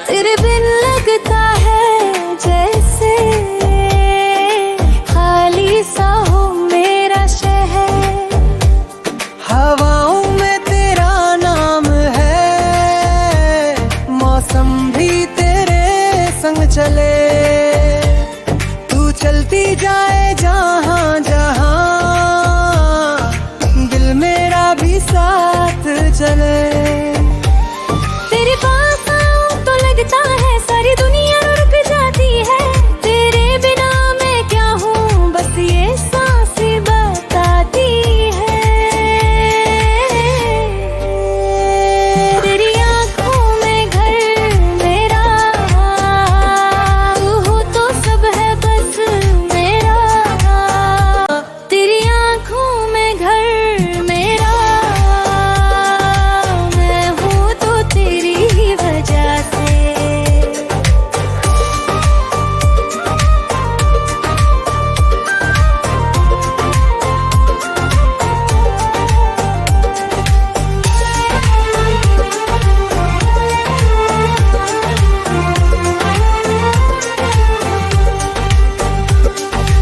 तेरे बिन लगता है जैसे खाली सा हो मेरा शहर। हवाओं में तेरा नाम है, मौसम भी तेरे संग चले। तू चलती जाए जहां जहां, दिल मेरा भी साथ चले। तेरे पास आऊं तो लगता है सारी दुनिया रुक जाती है। तेरे बिना मैं क्या हूँ बस ये सांसें बताती है। तेरी आंखों में घर मेरा, तू हो तो सब है बस मेरा। तेरी आंखों में घर मेरा, मैं हूँ तो तेरी ही वजह से।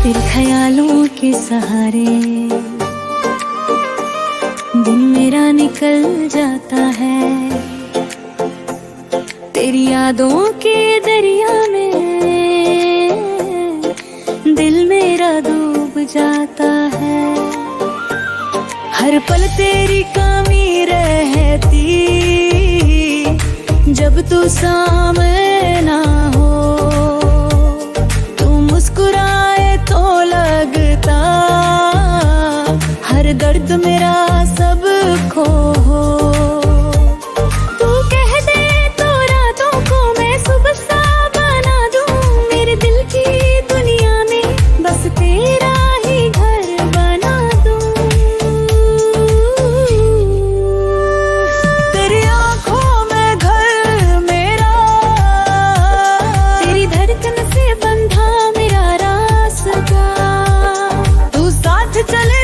तेरे ख्यालों के सहारे दिन मेरा निकल जाता है। तेरी यादों के दरिया में दिल मेरा डूब जाता है। हर पल तेरी कमी रहती, जब तू सामने ना हो। तू मुस्कुराए तो लगता हर दर्द मेरा सब खो हो। तू कह दे तो रातों को मैं सुबह सा बना दूं। मेरे दिल की दुनिया में बस तेरा ही घर बना दूं। तेरी आंखों में घर मेरा, तेरी धड़कन से बंधा मेरा रास्ता। तू साथ चले